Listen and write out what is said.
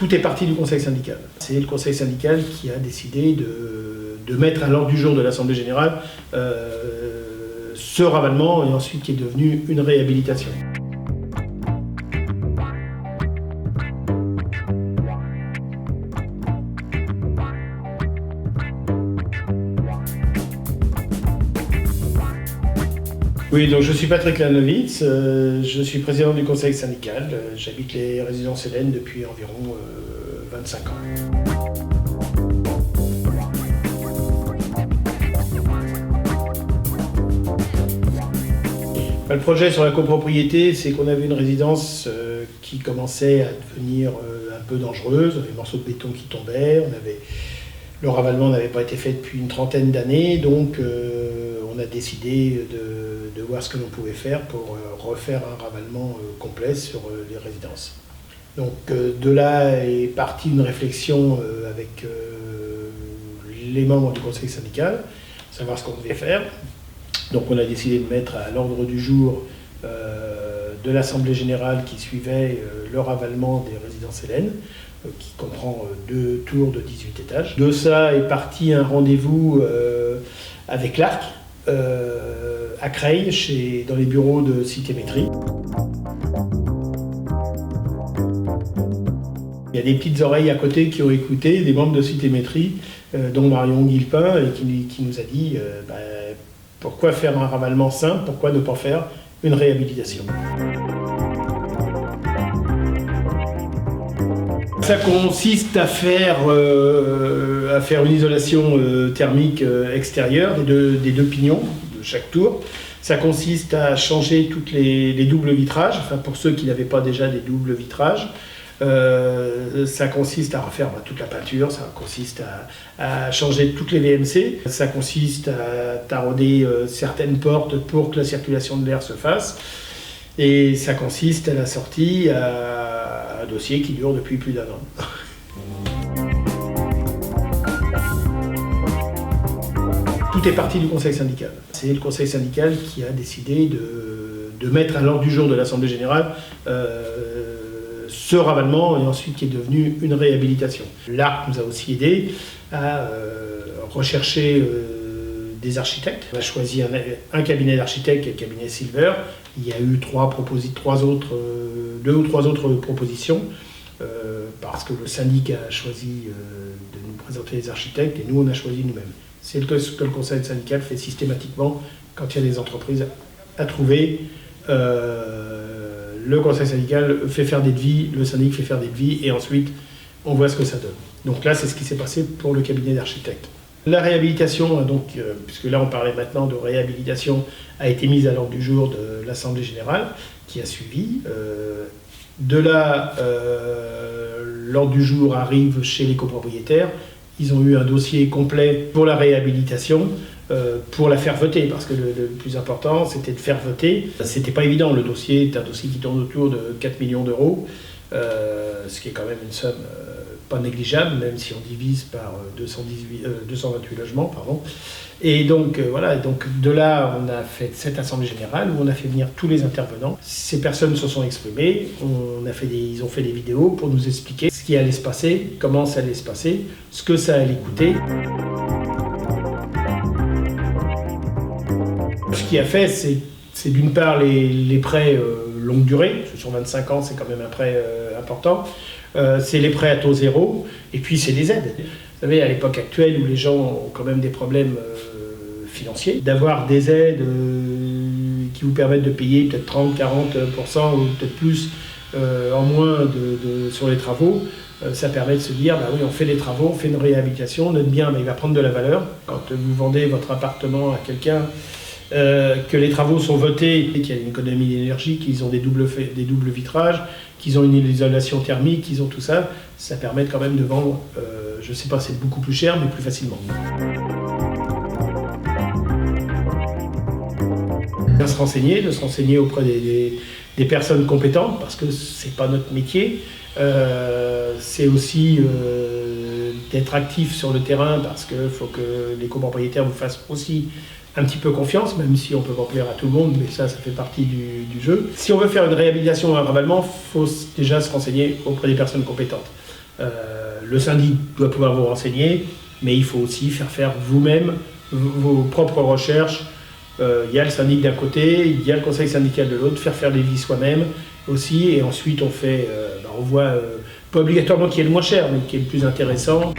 Tout est parti du conseil syndical. C'est le conseil syndical qui a décidé de mettre à l'ordre du jour de l'Assemblée générale ce ravalement et ensuite qui est devenu une réhabilitation. Oui, donc je suis Patrick Lanowitz, je suis président du conseil syndical, j'habite les résidences Hélène depuis environ 25 ans. Le projet sur la copropriété, c'est qu'on avait une résidence qui commençait à devenir un peu dangereuse, on avait des morceaux de béton qui tombaient, le ravalement n'avait pas été fait depuis une trentaine d'années, donc on a décidé de voir ce que l'on pouvait faire pour refaire un ravalement complet sur les résidences. Donc de là est partie une réflexion avec les membres du conseil syndical, savoir ce qu'on devait faire. Donc on a décidé de mettre à l'ordre du jour de l'Assemblée générale qui suivait le ravalement des résidences Hélène, qui comprend 2 tours de 18 étages. De ça est parti un rendez-vous avec l'ARC à Creil, dans les bureaux de Citémétrie. Il y a des petites oreilles à côté qui ont écouté, des membres de Citémétrie, dont Marion Guillepin, et qui nous a dit pourquoi faire un ravalement simple, pourquoi ne pas faire une réhabilitation. Ça consiste à faire une isolation thermique extérieure des 2 pignons de chaque tour. Ça consiste à changer toutes les doubles vitrages, enfin pour ceux qui n'avaient pas déjà des doubles vitrages. Ça consiste à refaire toute la peinture, ça consiste à changer toutes les VMC, ça consiste à tarauder certaines portes pour que la circulation de l'air se fasse, et ça consiste à la sortie à un dossier qui dure depuis plus d'1 an. Tout est parti du conseil syndical. C'est le conseil syndical qui a décidé de mettre à l'ordre du jour de l'Assemblée générale ce ravalement et ensuite qui est devenu une réhabilitation. L'ARC nous a aussi aidé à rechercher des architectes. On a choisi un cabinet d'architectes, le cabinet Silver. Il y a eu 2 ou 3 autres propositions parce que le syndic a choisi de nous présenter les architectes et nous on a choisi nous-mêmes. C'est ce que le conseil syndical fait systématiquement quand il y a des entreprises à trouver. Le conseil syndical fait faire des devis, le syndic fait faire des devis et ensuite on voit ce que ça donne. Donc là c'est ce qui s'est passé pour le cabinet d'architectes. La réhabilitation, puisque là on parlait maintenant de réhabilitation, a été mise à l'ordre du jour de l'Assemblée générale qui a suivi. De là, l'ordre du jour arrive chez les copropriétaires. Ils ont eu un dossier complet pour la réhabilitation, pour la faire voter, parce que le plus important, c'était de faire voter. C'était pas évident, le dossier est un dossier qui tourne autour de 4 millions d'euros, ce qui est quand même une somme pas négligeable, même si on divise par 228 logements, pardon. Et donc voilà, donc de là, on a fait cette assemblée générale où on a fait venir tous les intervenants. Ces personnes se sont exprimées, ils ont fait des vidéos pour nous expliquer ce qui allait se passer, comment ça allait se passer, ce que ça allait coûter. Ce qui a fait, c'est d'une part les prêts longue durée, sur 25 ans, c'est quand même un prêt important. C'est les prêts à taux zéro, et puis c'est des aides. Vous savez, à l'époque actuelle où les gens ont quand même des problèmes financiers, d'avoir des aides qui vous permettent de payer peut-être 30, 40% ou peut-être plus en moins sur les travaux, ça permet de se dire, bah oui, on fait des travaux, on fait une réhabilitation, notre bien, il va prendre de la valeur. Quand vous vendez votre appartement à quelqu'un, que les travaux sont votés, qu'il y a une économie d'énergie, qu'ils ont des doubles vitrages, qu'ils ont une isolation thermique, qu'ils ont tout ça, ça permet quand même de vendre, je ne sais pas, c'est beaucoup plus cher, mais plus facilement. De se renseigner auprès des personnes compétentes, parce que ce n'est pas notre métier. C'est aussi d'être actif sur le terrain, parce qu'il faut que les copropriétaires vous fassent aussi un petit peu confiance, même si on ne peut pas plaire à tout le monde, mais ça fait partie du jeu. Si on veut faire une réhabilitation ou un ravalement, il faut déjà se renseigner auprès des personnes compétentes. Le syndic doit pouvoir vous renseigner, mais il faut aussi faire vous-même vos propres recherches. Il y a le syndic d'un côté, il y a le conseil syndical de l'autre, faire des devis soi-même aussi, et ensuite on voit pas obligatoirement qui est le moins cher, mais qui est le plus intéressant.